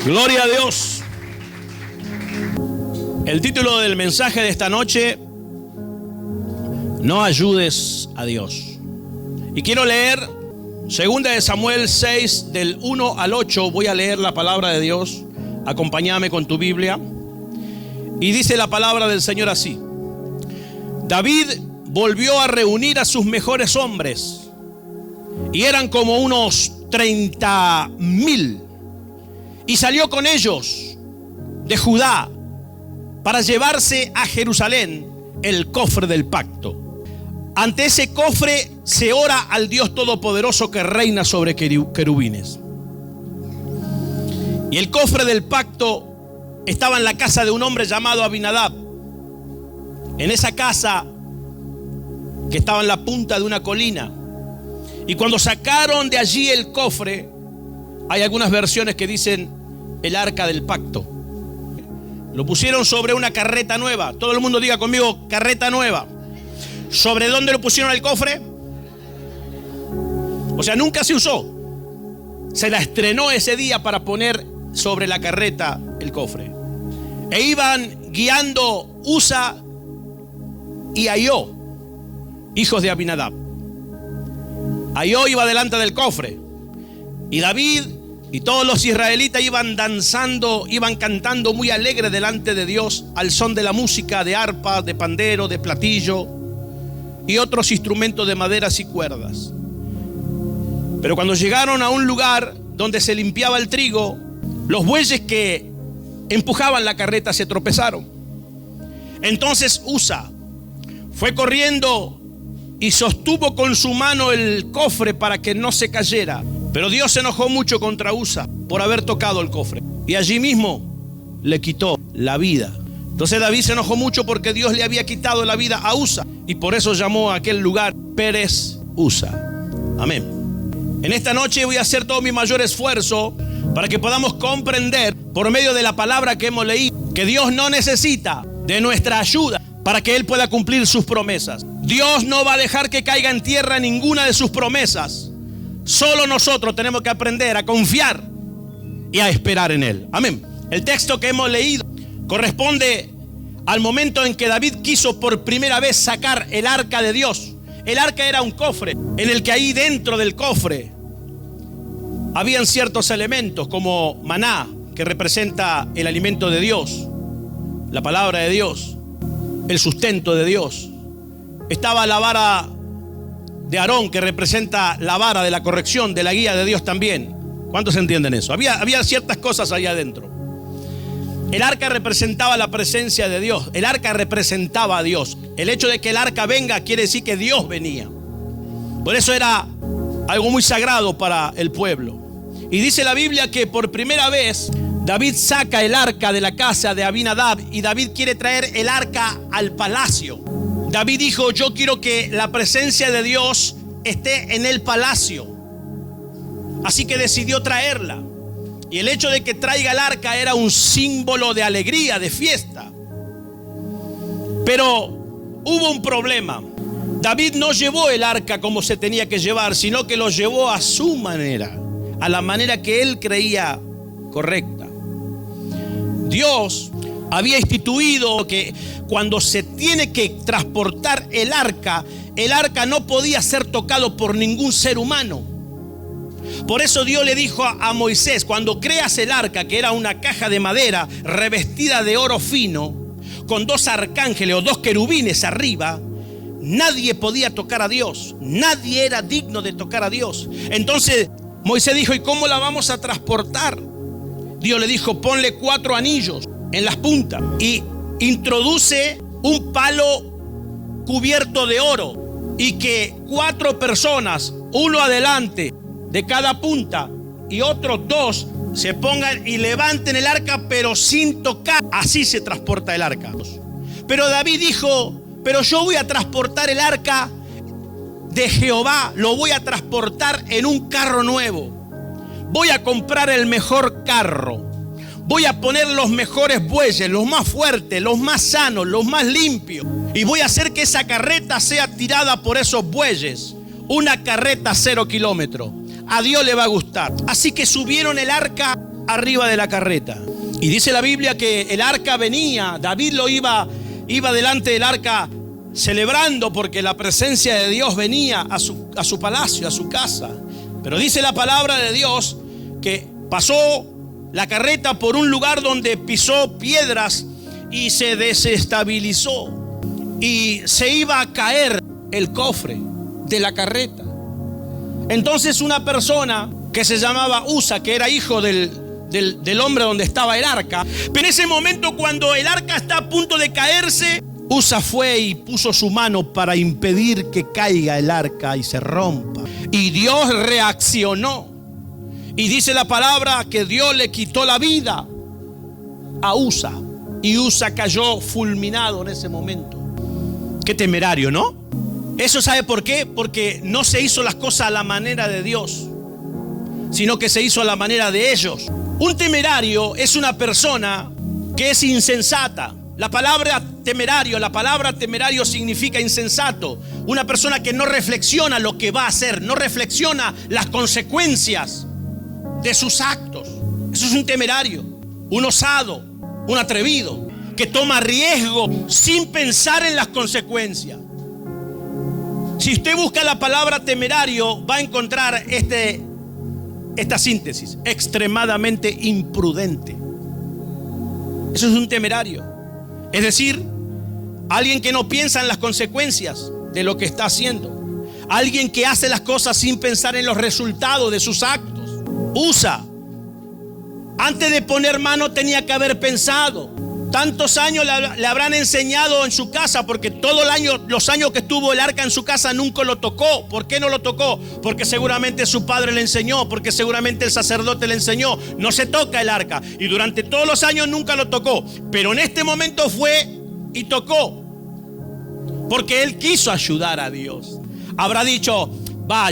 Gloria a Dios. El título del mensaje de esta noche: no ayudes a Dios. Y quiero leer 2 de Samuel 6, del 1 al 8. Voy a leer la palabra de Dios. Acompáñame con tu Biblia. Y dice la palabra del Señor así: David volvió a reunir a sus mejores hombres, y eran como unos 30,000, y salió con ellos de Judá para llevarse a Jerusalén el cofre del pacto. Ante ese cofre se ora al Dios Todopoderoso que reina sobre querubines. Y el cofre del pacto estaba en la casa de un hombre llamado Abinadab. En esa casa, que estaba en la punta de una colina. Y cuando sacaron de allí el cofre, hay algunas versiones que dicen el arca del pacto. Lo pusieron sobre una carreta nueva. Todo el mundo diga conmigo: carreta nueva. ¿Sobre dónde lo pusieron el cofre? O sea, nunca se usó. Se la estrenó ese día para poner sobre la carreta el cofre. E iban guiando Usa y Ahio, hijos de Abinadab. Ahio iba delante del cofre, y David y todos los israelitas iban danzando, iban cantando muy alegre delante de Dios al son de la música de arpa, de pandero, de platillo y otros instrumentos de maderas y cuerdas. Pero cuando llegaron a un lugar donde se limpiaba el trigo, los bueyes que empujaban la carreta se tropezaron. Entonces Usa fue corriendo y sostuvo con su mano el cofre para que no se cayera. Pero Dios se enojó mucho contra Usa por haber tocado el cofre, y allí mismo le quitó la vida. Entonces David se enojó mucho porque Dios le había quitado la vida a Usa, y por eso llamó a aquel lugar Pérez Usa. Amén. En esta noche voy a hacer todo mi mayor esfuerzo para que podamos comprender, por medio de la palabra que hemos leído, que Dios no necesita de nuestra ayuda para que Él pueda cumplir sus promesas. Dios no va a dejar que caiga en tierra ninguna de sus promesas. Solo nosotros tenemos que aprender a confiar y a esperar en Él. Amén. El texto que hemos leído corresponde al momento en que David quiso por primera vez sacar el arca de Dios. El arca era un cofre, en el que ahí dentro del cofre habían ciertos elementos como maná, que representa el alimento de Dios, la palabra de Dios, el sustento de Dios. Estaba la vara de Aarón, que representa la vara de la corrección, de la guía de Dios también. ¿Cuántos entienden eso? Había ciertas cosas ahí adentro. El arca representaba la presencia de Dios. El arca representaba a Dios. El hecho de que el arca venga quiere decir que Dios venía. Por eso era algo muy sagrado para el pueblo. Y dice la Biblia que por primera vez David saca el arca de la casa de Abinadab, y David quiere traer el arca al palacio. David dijo: yo quiero que la presencia de Dios esté en el palacio. Así que decidió traerla. Y el hecho de que traiga el arca era un símbolo de alegría, de fiesta. Pero hubo un problema. David no llevó el arca como se tenía que llevar, sino que lo llevó a su manera, a la manera que él creía correcta. Dios había instituido que cuando se tiene que transportar el arca no podía ser tocado por ningún ser humano. Por eso Dios le dijo a Moisés: cuando creas el arca, que era una caja de madera revestida de oro fino, con 2 arcángeles o 2 querubines arriba, nadie podía tocar a Dios. Nadie era digno de tocar a Dios. Entonces Moisés dijo: ¿y cómo la vamos a transportar? Dios le dijo: ponle 4 anillos en las puntas y introduce un palo cubierto de oro, y que 4 personas, uno adelante de cada punta y otros 2, se pongan y levanten el arca, pero sin tocar. Así se transporta el arca. Pero David dijo: pero yo voy a transportar el arca de Jehová, lo voy a transportar en un carro nuevo. Voy a comprar el mejor carro. Voy a poner los mejores bueyes, los más fuertes, los más sanos, los más limpios. Y voy a hacer que esa carreta sea tirada por esos bueyes. Una carreta 0 kilómetros. A Dios le va a gustar. Así que subieron el arca arriba de la carreta. Y dice la Biblia que el arca venía, David lo iba delante del arca celebrando porque la presencia de Dios venía a su palacio, a su casa. Pero dice la palabra de Dios que pasó la carreta por un lugar donde pisó piedras y se desestabilizó y se iba a caer el cofre de la carreta. Entonces una persona que se llamaba Usa, que era hijo del hombre donde estaba el arca, pero en ese momento cuando el arca está a punto de caerse, Usa fue y puso su mano para impedir que caiga el arca y se rompa. Y Dios reaccionó. Y dice la palabra que Dios le quitó la vida a Usa. Y Usa cayó fulminado en ese momento. Qué temerario, ¿no? Eso, ¿sabe por qué? Porque no se hizo las cosas a la manera de Dios, sino que se hizo a la manera de ellos. Un temerario es una persona que es insensata. La palabra temerario significa insensato. Una persona que no reflexiona lo que va a hacer, no reflexiona las consecuencias de sus actos. Eso es un temerario, un osado, un atrevido, que toma riesgo sin pensar en las consecuencias. Si usted busca la palabra temerario, va a encontrar esta síntesis: extremadamente imprudente. Eso es un temerario. Es decir, alguien que no piensa en las consecuencias de lo que está haciendo. Alguien que hace las cosas sin pensar en los resultados de sus actos. Usa, antes de poner mano tenía que haber pensado. Tantos años le habrán enseñado en su casa, porque todos los años que estuvo el arca en su casa nunca lo tocó. ¿Por qué no lo tocó? Porque seguramente su padre le enseñó, porque seguramente el sacerdote le enseñó. No se toca el arca. Y durante todos los años nunca lo tocó. Pero en este momento fue y tocó, porque él quiso ayudar a Dios. Habrá dicho: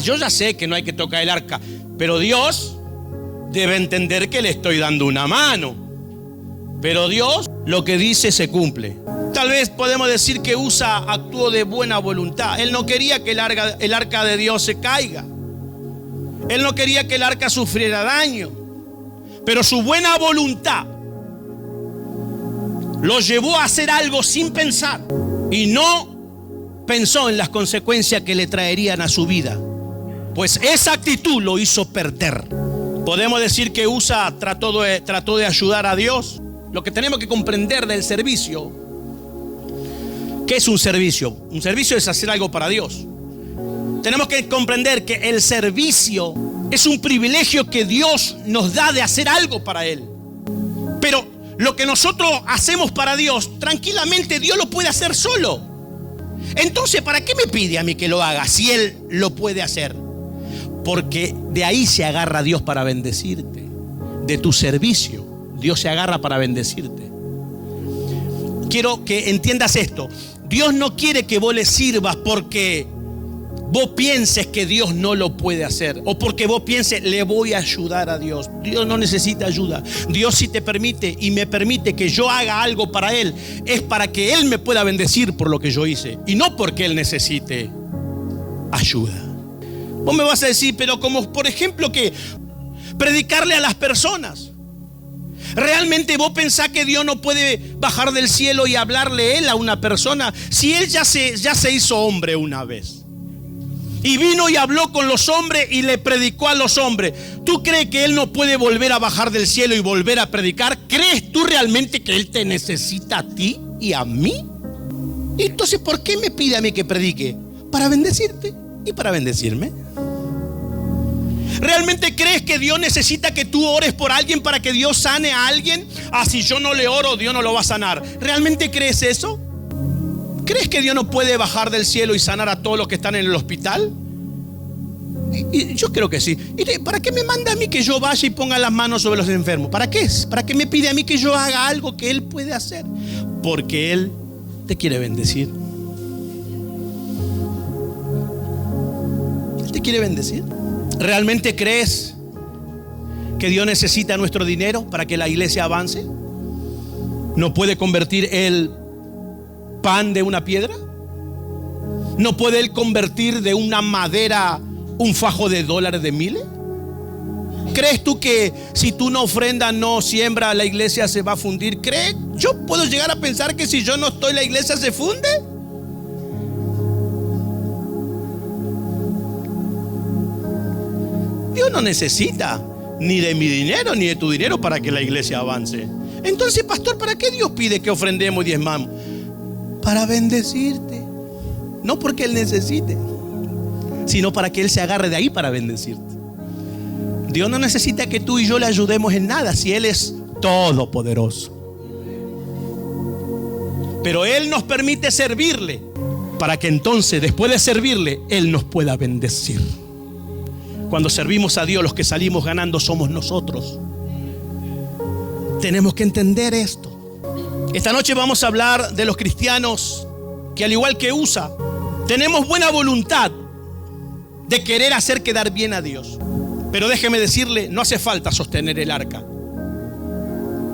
yo ya sé que no hay que tocar el arca, pero Dios debe entender que le estoy dando una mano. Pero Dios lo que dice se cumple. Tal vez podemos decir que Usa actuó de buena voluntad. Él no quería que el arca de Dios se caiga. Él no quería que el arca sufriera daño. Pero su buena voluntad lo llevó a hacer algo sin pensar. Y no pensó en las consecuencias que le traerían a su vida, pues esa actitud lo hizo perder. Podemos decir que Usa trató de ayudar a Dios. Lo que tenemos que comprender del servicio, ¿qué es un servicio? Un servicio es hacer algo para Dios. Tenemos que comprender que el servicio es un privilegio que Dios nos da de hacer algo para Él. Pero lo que nosotros hacemos para Dios, tranquilamente Dios lo puede hacer solo. Entonces, ¿para qué me pide a mí que lo haga si Él lo puede hacer? Porque de ahí se agarra Dios para bendecirte. De tu servicio Dios se agarra para bendecirte. Quiero que entiendas esto. Dios no quiere que vos le sirvas porque vos pienses que Dios no lo puede hacer, o porque vos pienses: le voy a ayudar a Dios. Dios no necesita ayuda. Dios, si te permite y me permite que yo haga algo para Él, es para que Él me pueda bendecir por lo que yo hice, y no porque Él necesite ayuda. Vos me vas a decir: pero como por ejemplo que predicarle a las personas. ¿Realmente vos pensás que Dios no puede bajar del cielo y hablarle Él a una persona? Si Él ya se hizo hombre una vez y vino y habló con los hombres y le predicó a los hombres, ¿tú crees que Él no puede volver a bajar del cielo y volver a predicar? ¿Crees tú realmente que Él te necesita a ti y a mí? Entonces, ¿por qué me pide a mí que predique? Para bendecirte y para bendecirme. ¿Realmente crees que Dios necesita que tú ores por alguien para que Dios sane a alguien? Si yo no le oro, Dios no lo va a sanar. ¿Realmente crees eso? ¿Crees que Dios no puede bajar del cielo y sanar a todos los que están en el hospital? Y yo creo que sí. ¿Para qué me manda a mí que yo vaya y ponga las manos sobre los enfermos? ¿Para qué es? ¿Para qué me pide a mí que yo haga algo que Él puede hacer? Porque Él te quiere bendecir. Él te quiere bendecir. ¿Realmente crees que Dios necesita nuestro dinero para que la iglesia avance? ¿No puede convertir el pan de una piedra? ¿No puede Él convertir de una madera un fajo de dólares de miles? ¿Crees tú que si tú no ofrendas, no siembras, la iglesia se va a fundir? ¿Yo puedo llegar a pensar que si yo no estoy, la iglesia se funde? Dios no necesita ni de mi dinero ni de tu dinero para que la iglesia avance. Entonces, pastor, ¿para qué Dios pide que ofrendemos y diezmamos? Para bendecirte. No porque Él necesite, sino para que Él se agarre de ahí para bendecirte. Dios no necesita que tú y yo le ayudemos en nada si Él es todopoderoso. Pero Él nos permite servirle para que entonces, después de servirle, Él nos pueda bendecir. Cuando servimos a Dios, los que salimos ganando somos nosotros. Tenemos que entender esto. Esta noche vamos a hablar de los cristianos que, al igual que Usa, tenemos buena voluntad de querer hacer quedar bien a Dios. Pero déjeme decirle, no hace falta sostener el arca.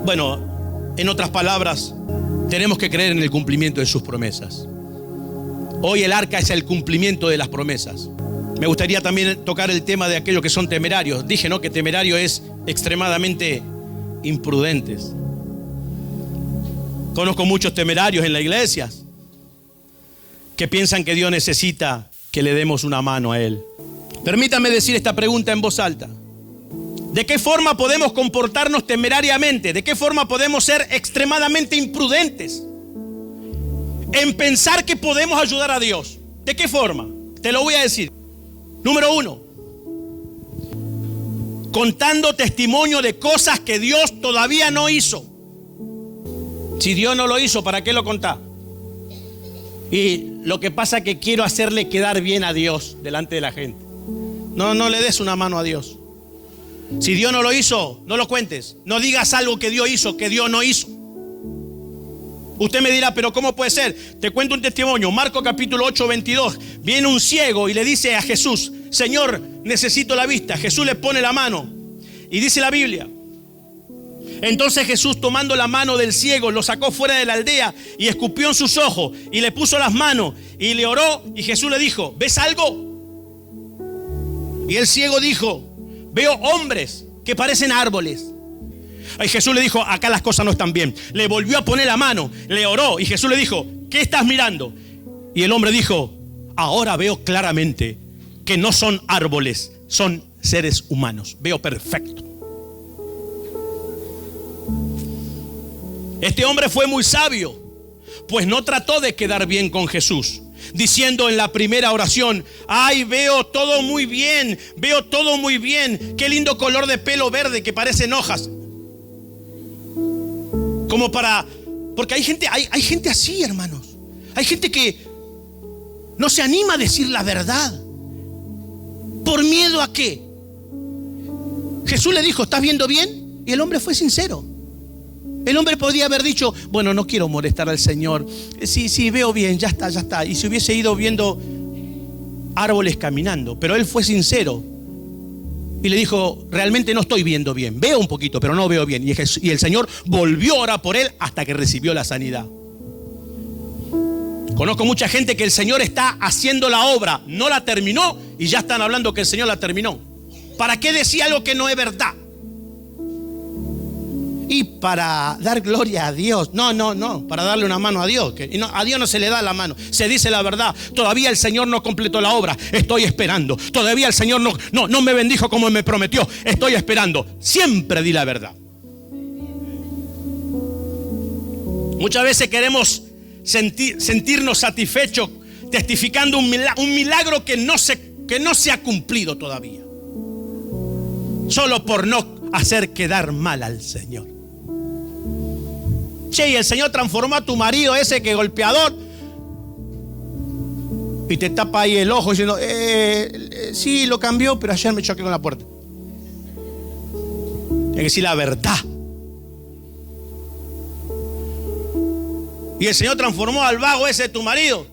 Bueno, en otras palabras, tenemos que creer en el cumplimiento de sus promesas. Hoy el arca es el cumplimiento de las promesas. Me gustaría también tocar el tema de aquellos que son temerarios. Dije, ¿no?, que temerario es extremadamente imprudentes. Conozco muchos temerarios en las iglesias que piensan que Dios necesita que le demos una mano a Él. Permítame decir esta pregunta en voz alta. ¿De qué forma podemos comportarnos temerariamente? ¿De qué forma podemos ser extremadamente imprudentes en pensar que podemos ayudar a Dios? ¿De qué forma? Te lo voy a decir. Número 1, contando testimonio de cosas que Dios todavía no hizo. Si Dios no lo hizo, ¿para qué lo contás? Y lo que pasa es que quiero hacerle quedar bien a Dios delante de la gente. No le des una mano a Dios. Si Dios no lo hizo, no lo cuentes. No digas algo que Dios hizo, que Dios no hizo. Usted me dirá, pero ¿cómo puede ser? Te cuento un testimonio. Marcos capítulo 8, 22. Viene un ciego y le dice a Jesús: Señor, necesito la vista. Jesús le pone la mano y dice la Biblia: entonces Jesús, tomando la mano del ciego, lo sacó fuera de la aldea y escupió en sus ojos y le puso las manos y le oró, y Jesús le dijo: ¿ves algo? Y el ciego dijo: veo hombres que parecen árboles. Y Jesús le dijo: acá las cosas no están bien. Le volvió a poner la mano, le oró, y Jesús le dijo: ¿qué estás mirando? Y el hombre dijo: ahora veo claramente que no son árboles, son seres humanos. Veo perfecto. Este hombre fue muy sabio, pues no trató de quedar bien con Jesús, diciendo en la primera oración: ay, veo todo muy bien, qué lindo color de pelo verde que parecen hojas. Porque hay gente así, hermanos. Hay gente que no se anima a decir la verdad. ¿Por miedo a qué? Jesús le dijo: ¿estás viendo bien? Y el hombre fue sincero. El hombre podía haber dicho: bueno, no quiero molestar al Señor. Sí, veo bien, ya está. Y se hubiese ido viendo árboles caminando. Pero él fue sincero y le dijo: realmente no estoy viendo bien. Veo un poquito, pero no veo bien. Y el Señor volvió a orar por él hasta que recibió la sanidad. Conozco mucha gente que el Señor está haciendo la obra, no la terminó, y ya están hablando que el Señor la terminó. ¿Para qué decir algo que no es verdad? Y para dar gloria a Dios. No, para darle una mano a Dios. A Dios no se le da la mano, se dice la verdad. Todavía el Señor no completó la obra, estoy esperando. Todavía el Señor no me bendijo como me prometió, estoy esperando. Siempre di la verdad. Muchas veces queremos sentirnos satisfechos testificando un milagro que no se ha cumplido todavía, solo por no hacer quedar mal al Señor. Che, y el Señor transformó a tu marido ese que golpeador, y te tapa ahí el ojo diciendo: sí, lo cambió, pero ayer me choqué con la puerta. Hay que decir la verdad. Y el Señor transformó al vago ese de tu marido.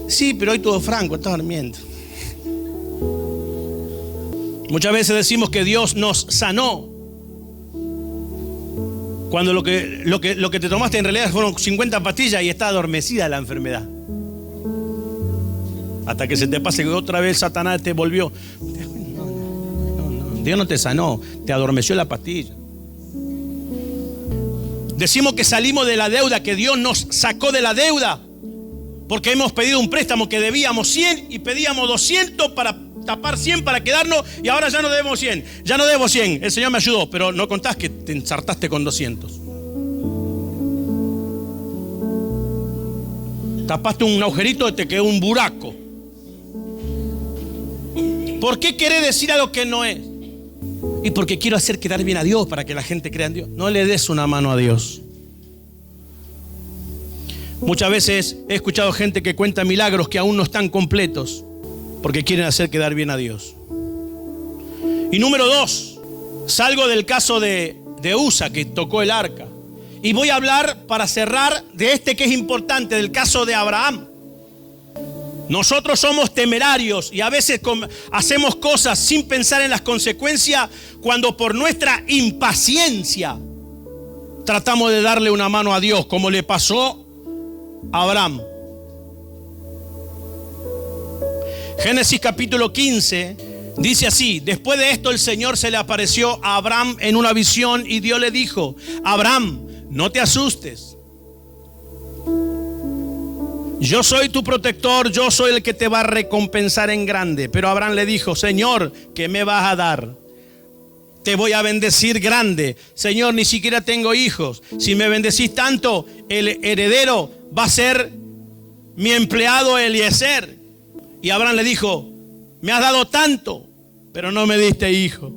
Sí, pero hoy todo franco, está durmiendo. Muchas veces decimos que Dios nos sanó, cuando lo que te tomaste en realidad fueron 50 pastillas y está adormecida la enfermedad. Hasta que se te pase que otra vez Satanás te volvió. Dios no te sanó, te adormeció la pastilla. Decimos que salimos de la deuda, que Dios nos sacó de la deuda, porque hemos pedido un préstamo que debíamos 100 y pedíamos 200 para tapar 100 para quedarnos, y ahora ya no debemos 100. Ya no debo 100, el Señor me ayudó, pero no contás que te ensartaste con 200. Tapaste un agujerito y te quedó un buraco. ¿Por qué querés decir algo que no es? Y porque quiero hacer quedar bien a Dios, para que la gente crea en Dios. No le des una mano a Dios. Muchas veces he escuchado gente que cuenta milagros que aún no están completos, porque quieren hacer quedar bien a Dios. Y número 2, salgo del caso de Usa, que tocó el arca, y voy a hablar, para cerrar, de este que es importante, del caso de Abraham. Nosotros somos temerarios y a veces hacemos cosas sin pensar en las consecuencias, cuando por nuestra impaciencia tratamos de darle una mano a Dios, como le pasó a Abraham. Génesis capítulo 15 dice así: después de esto el Señor se le apareció a Abraham en una visión y Dios le dijo: Abraham, no te asustes. Yo soy tu protector, yo soy el que te va a recompensar en grande. Pero Abraham le dijo: Señor, ¿qué me vas a dar? Te voy a bendecir grande. Señor, ni siquiera tengo hijos. Si me bendecís tanto, el heredero va a ser mi empleado Eliezer. Y Abraham le dijo: me has dado tanto, pero no me diste hijo.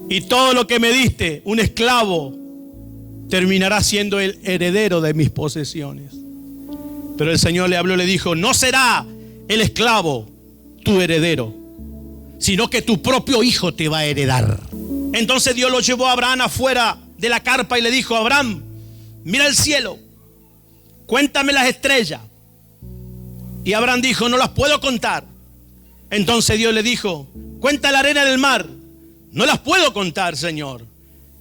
Y todo lo que me diste, un esclavo, terminará siendo el heredero de mis posesiones. Pero el Señor le habló y le dijo: no será el esclavo tu heredero, sino que tu propio hijo te va a heredar. Entonces Dios lo llevó a Abraham afuera de la carpa y le dijo: Abraham, mira el cielo, cuéntame las estrellas. Y Abraham dijo: no las puedo contar. Entonces Dios le dijo: cuenta la arena del mar. No las puedo contar, Señor.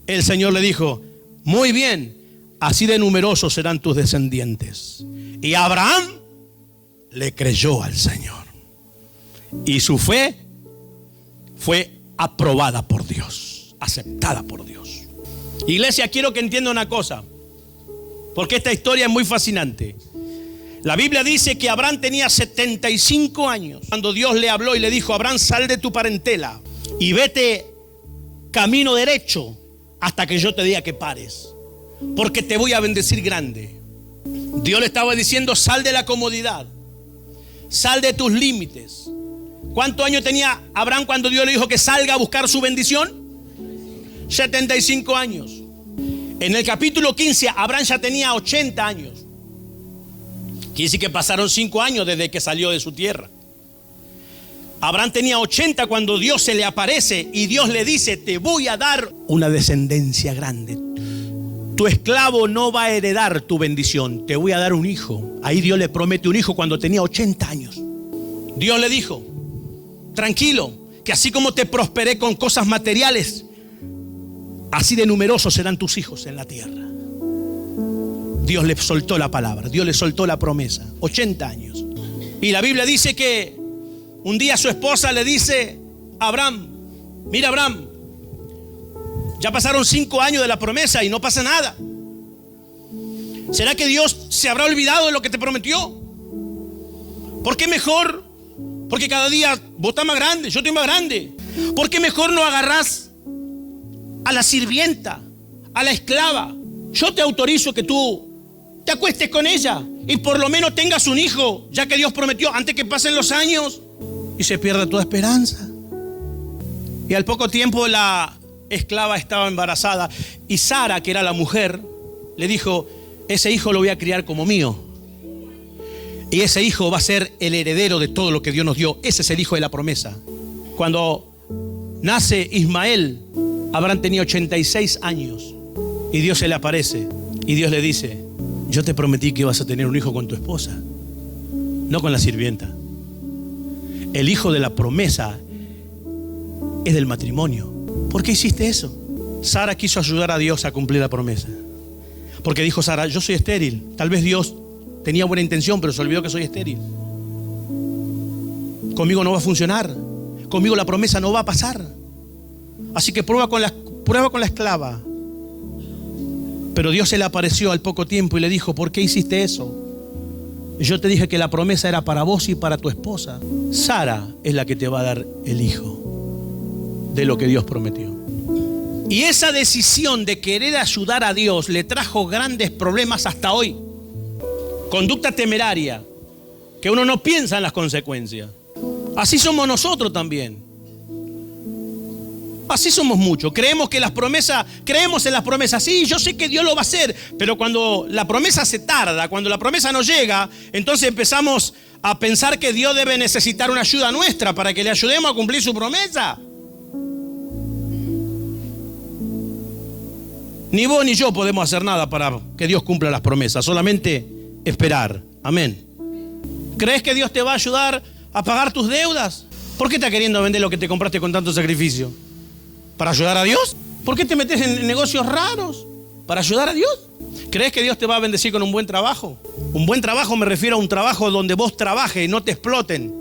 El Señor le dijo: muy bien, así de numerosos serán tus descendientes. Y Abraham le creyó al Señor, y su fe fue aprobada por Dios, aceptada por Dios. Iglesia, quiero que entienda una cosa, porque esta historia es muy fascinante. La Biblia dice que Abraham tenía 75 años cuando Dios le habló y le dijo: Abraham, sal de tu parentela y vete camino derecho hasta que yo te diga que pares, porque te voy a bendecir grande. Dios le estaba diciendo: sal de la comodidad, sal de tus límites. ¿Cuántos años tenía Abraham cuando Dios le dijo que salga a buscar su bendición? 75 años. En el capítulo 15 Abraham ya tenía 80 años. Quiere decir que pasaron 5 años desde que salió de su tierra. Abraham tenía 80 cuando Dios se le aparece y Dios le dice: te voy a dar una descendencia grande. Tu esclavo no va a heredar tu bendición, te voy a dar un hijo. Ahí Dios le promete un hijo cuando tenía 80 años. Dios le dijo: tranquilo, que así como te prosperé con cosas materiales, así de numerosos serán tus hijos en la tierra. Dios le soltó la palabra, Dios le soltó la promesa. 80 años. Y la Biblia dice que un día su esposa le dice a Abraham: mira, Abraham, ya pasaron 5 años de la promesa y no pasa nada. ¿Será que Dios se habrá olvidado de lo que te prometió? ¿Por qué mejor? Porque cada día vos estás más grande, yo estoy más grande. ¿Por qué mejor no agarrás a la sirvienta, a la esclava? Yo te autorizo que tú te acuestes con ella y por lo menos tengas un hijo, ya que Dios prometió, antes que pasen los años y se pierda toda esperanza. Y al poco tiempo la esclava estaba embarazada y Sara, que era la mujer, le dijo: ese hijo lo voy a criar como mío, y ese hijo va a ser el heredero de todo lo que Dios nos dio. Ese es el hijo de la promesa. Cuando nace Ismael, Abraham tenía 86 años y Dios se le aparece y Dios le dice: yo te prometí que ibas a tener un hijo con tu esposa, no con la sirvienta. El hijo de la promesa es del matrimonio. ¿Por qué hiciste eso? Sara quiso ayudar a Dios a cumplir la promesa, porque dijo Sara: yo soy estéril. Tal vez Dios tenía buena intención, pero se olvidó que soy estéril. Conmigo no va a funcionar, conmigo la promesa no va a pasar. Así que prueba con la esclava. Pero Dios se le apareció al poco tiempo y le dijo: ¿por qué hiciste eso? Yo te dije que la promesa era para vos y para tu esposa. Sara es la que te va a dar el hijo de lo que Dios prometió. Y esa decisión de querer ayudar a Dios le trajo grandes problemas hasta hoy. Conducta temeraria, que uno no piensa en las consecuencias. Así somos nosotros también. Así somos muchos. Creemos en las promesas. Sí, yo sé que Dios lo va a hacer, pero cuando la promesa se tarda, cuando la promesa no llega, entonces empezamos a pensar que Dios debe necesitar una ayuda nuestra para que le ayudemos a cumplir su promesa. Ni vos ni yo podemos hacer nada para que Dios cumpla las promesas, solamente esperar. Amén. ¿Crees que Dios te va a ayudar a pagar tus deudas? ¿Por qué estás queriendo vender lo que te compraste con tanto sacrificio? ¿Para ayudar a Dios? ¿Por qué te metes en negocios raros? ¿Para ayudar a Dios? ¿Crees que Dios te va a bendecir con un buen trabajo? Un buen trabajo me refiero a un trabajo donde vos trabajes y no te exploten.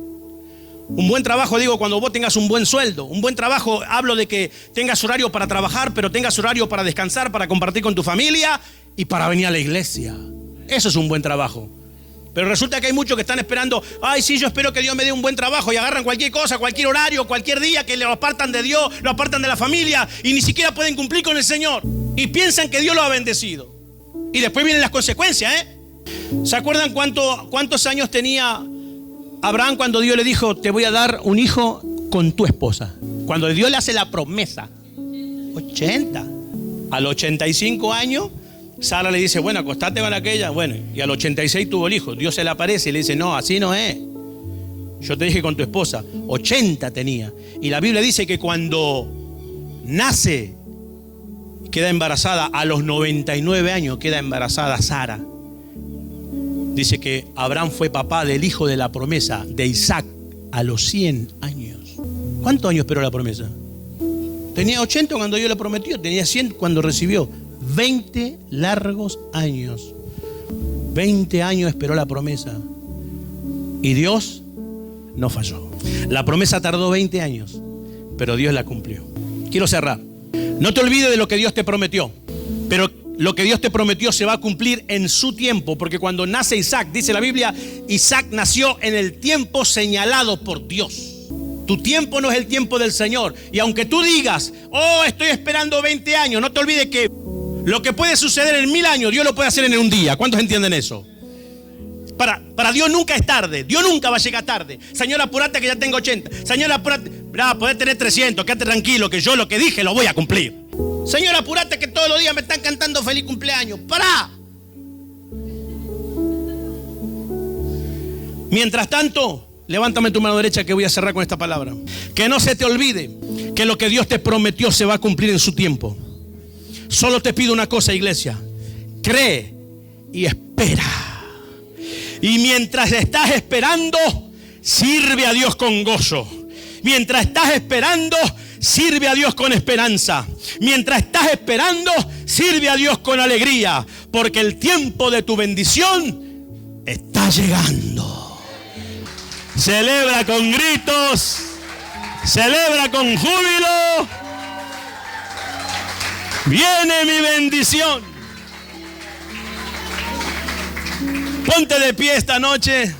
Un buen trabajo, digo, cuando vos tengas un buen sueldo. Un buen trabajo, hablo de que tengas horario para trabajar, pero tengas horario para descansar, para compartir con tu familia y para venir a la iglesia. Eso es un buen trabajo. Pero resulta que hay muchos que están esperando: ay, sí, yo espero que Dios me dé un buen trabajo, y agarran cualquier cosa, cualquier horario, cualquier día, que lo apartan de Dios, lo apartan de la familia, y ni siquiera pueden cumplir con el Señor. Y piensan que Dios lo ha bendecido. Y después vienen las consecuencias, ¿Se acuerdan cuántos años tenía Abraham cuando Dios le dijo: te voy a dar un hijo con tu esposa? Cuando Dios le hace la promesa, 80. Al 85 años, Sara le dice: bueno, acostate con aquella. Bueno, y al 86 tuvo el hijo. Dios se le aparece y le dice: no, así no es. Yo te dije con tu esposa. 80 tenía. Y la Biblia dice que cuando nace, queda embarazada. A los 99 años queda embarazada Sara. Dice que Abraham fue papá del hijo de la promesa, de Isaac, a los 100 años. ¿Cuántos años esperó la promesa? Tenía 80 cuando Dios le prometió. Tenía 100 cuando recibió. 20 largos años. 20 años esperó la promesa. Y Dios no falló. La promesa tardó 20 años, pero Dios la cumplió. Quiero cerrar. No te olvides de lo que Dios te prometió. Pero lo que Dios te prometió se va a cumplir en su tiempo. Porque cuando nace Isaac, dice la Biblia, Isaac nació en el tiempo señalado por Dios. Tu tiempo no es el tiempo del Señor. Y aunque tú digas: oh, estoy esperando 20 años, no te olvides que lo que puede suceder en 1000 años, Dios lo puede hacer en un día. ¿Cuántos entienden eso? Para Dios nunca es tarde. Dios nunca va a llegar tarde. Señor, apurate que ya tengo 80. Señor, apurate. Podés tener 300. Quédate tranquilo que yo lo que dije lo voy a cumplir. Señor, apurate que todos los días me están cantando feliz cumpleaños. ¡Pará! Mientras tanto, levántame tu mano derecha que voy a cerrar con esta palabra. Que no se te olvide que lo que Dios te prometió se va a cumplir en su tiempo. Solo te pido una cosa, iglesia: cree y espera. Y mientras estás esperando, sirve a Dios con gozo. Mientras estás esperando, sirve a Dios con esperanza. Mientras estás esperando, sirve a Dios con alegría. Porque el tiempo de tu bendición está llegando. Celebra con gritos. Celebra con júbilo. Viene mi bendición. Ponte de pie esta noche.